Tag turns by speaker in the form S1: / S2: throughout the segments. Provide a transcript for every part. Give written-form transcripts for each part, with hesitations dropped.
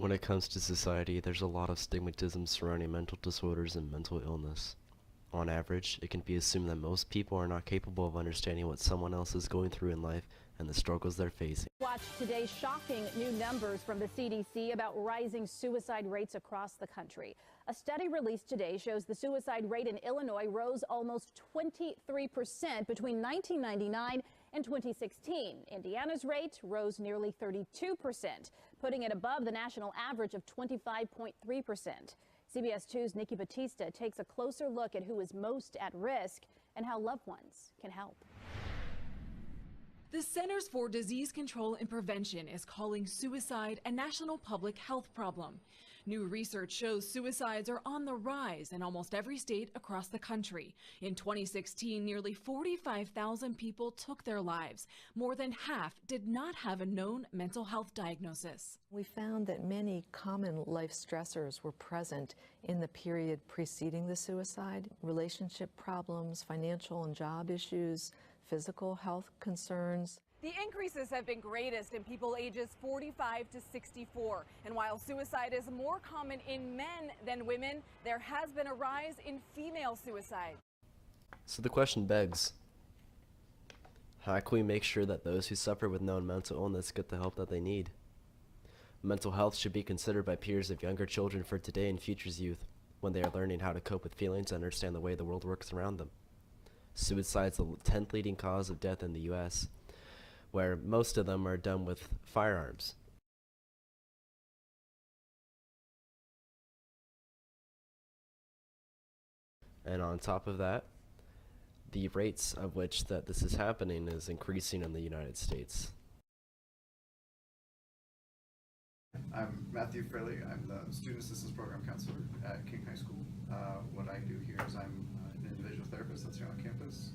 S1: When it comes to society, there's a lot of stigmatism surrounding mental disorders and mental illness. On average, it can be assumed that most people are not capable of understanding what someone else is going through in life and the struggles they're facing.
S2: Watch today's shocking new numbers from the CDC about rising suicide rates across the country. A study released today shows the suicide rate in Illinois rose almost 23% between 1999 and 2016. Indiana's rate rose nearly 32%, putting it above the national average of 25.3%. CBS 2's Nikki Batista takes a closer look at who is most at risk and how loved ones can help.
S3: The Centers for Disease Control and Prevention is calling suicide a national public health problem. New research shows suicides are on the rise in almost every state across the country. In 2016, nearly 45,000 people took their lives. More than half did not have a known mental health diagnosis.
S4: We found that many common life stressors were present in the period preceding the suicide: relationship problems, financial and job issues, physical health concerns.
S5: The increases have been greatest in people ages 45 to 64. And while suicide is more common in men than women, there has been a rise in female suicide.
S1: So the question begs, how can we make sure that those who suffer with known mental illness get the help that they need? Mental health should be considered by peers of younger children for today and future's youth, when they are learning how to cope with feelings and understand the way the world works around them. Suicide is the 10th leading cause of death in the U.S., where most of them are done with firearms. And on top of that, the rates of which that this is happening is increasing in the United States.
S6: I'm Matthew Fraley. I'm the Student Assistance Program Counselor at King High School. What I do here is I'm an individual therapist that's here on campus.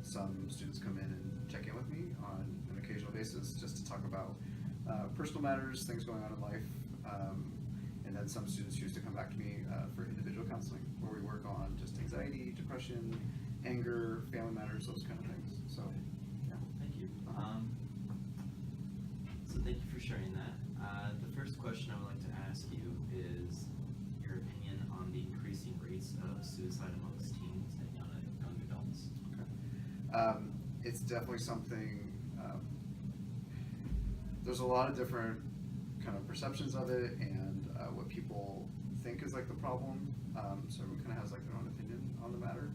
S6: Some students come in and check in with me on an occasional basis just to talk about personal matters, things going on in life. And then some students choose to come back to me for individual counseling, where we work on just anxiety, depression, anger, family matters, those kind of things. So, yeah.
S7: Thank you. So thank you for sharing that. The first question I would like to ask you is your opinion on the increasing rates of suicide amongst teens and young adults.
S6: Okay. It's definitely something, there's a lot of different kind of perceptions of it and what people think is like the problem. So everyone kind of has like their own opinion on the matter.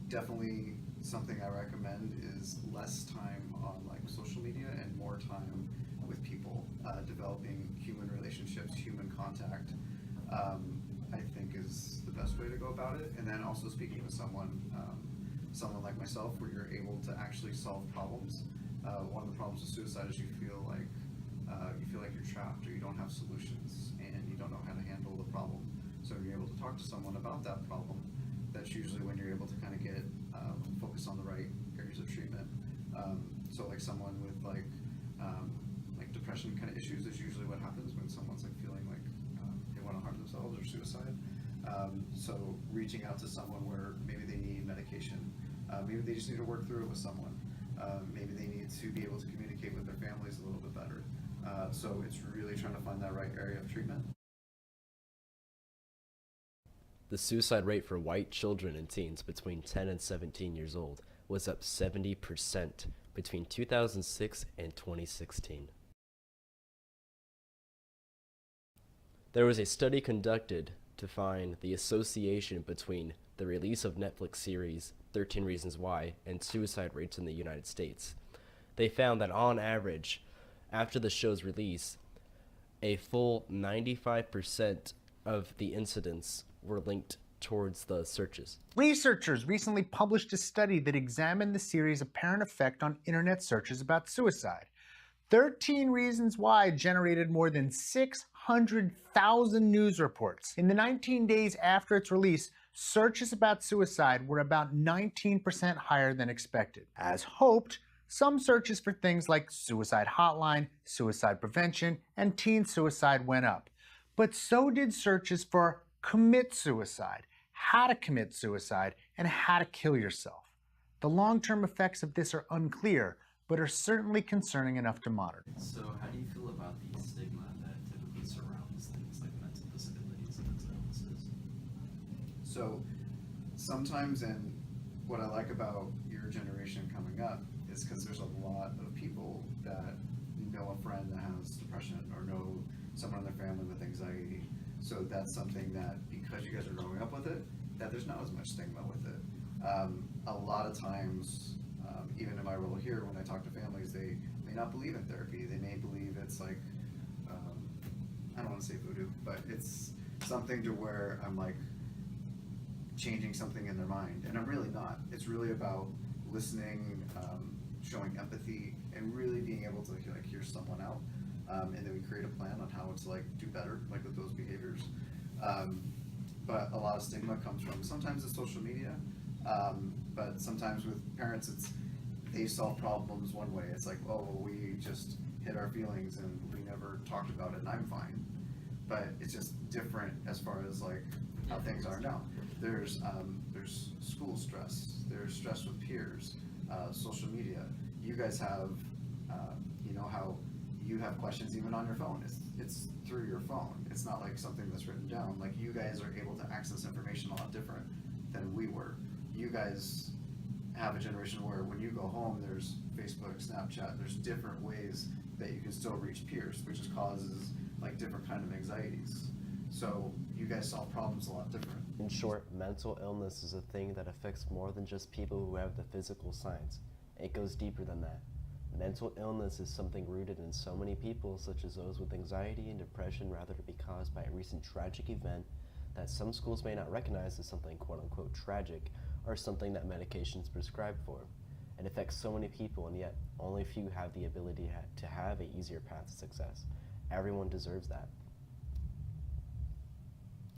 S6: Definitely something I recommend is less time on like social media and more time with people, developing human relationships, human contact, I think is the best way to go about it. And then also speaking with someone like myself, where you're able to actually solve problems. One of the problems with suicide is you feel like you're trapped, or you don't have solutions and you don't know how to handle the problem. So if you're able to talk to someone about that problem, that's usually when you're able to kind of get focus on the right areas of treatment. So like someone with like depression kind of issues is usually what happens when someone's like feeling like they want to harm themselves or suicide. So reaching out to someone where maybe they need medication, maybe they just need to work through it with someone, maybe they need to be able to communicate with their families a little bit better. So it's really trying to find that right area of treatment.
S1: The suicide rate for white children and teens between 10 and 17 years old was up 70% between 2006 and 2016. There was a study conducted to find the association between the release of Netflix series 13 Reasons Why and suicide rates in the United States. They found that on average, after the show's release, a full 95% of the incidents were linked towards the searches.
S8: Researchers recently published a study that examined the series' apparent effect on internet searches about suicide. 13 Reasons Why generated more than 600,000 news reports. In the 19 days after its release, searches about suicide were about 19% higher than expected. As hoped, some searches for things like suicide hotline, suicide prevention, and teen suicide went up. But so did searches for commit suicide, how to commit suicide, and how to kill yourself. The long-term effects of this are unclear, but are certainly concerning enough to monitor.
S7: So how do you feel about the
S6: So sometimes, and what I like about your generation coming up is because there's a lot of people that know a friend that has depression or know someone in their family with anxiety. So that's something that, because you guys are growing up with it, that there's not as much stigma with it. A lot of times, even in my role here, when I talk to families, they may not believe in therapy. They may believe it's like, I don't want to say voodoo, but it's something to where I'm like changing something in their mind, and I'm really not. It's really about listening, showing empathy, and really being able to like hear someone out, and then we create a plan on how to like do better, like with those behaviors. But a lot of stigma comes from sometimes it's social media, but sometimes with parents, it's they solve problems one way. It's like, oh, well, we just hit our feelings and we never talked about it, and I'm fine. But it's just different as far as like how things are now. There's school stress. There's stress with peers, social media. You guys have, you know how you have questions even on your phone. It's through your phone. It's not like something that's written down. Like you guys are able to access information a lot different than we were. You guys have a generation where when you go home, there's Facebook, Snapchat. There's different ways that you can still reach peers, which just causes like different kind of anxieties. So you guys solve problems a lot different.
S1: In short, mental illness is a thing that affects more than just people who have the physical signs. It goes deeper than that. Mental illness is something rooted in so many people, such as those with anxiety and depression, rather to be caused by a recent tragic event that some schools may not recognize as something quote-unquote tragic, or something that medication is prescribed for. It affects so many people, and yet only few have the ability to have an easier path to success. Everyone deserves that.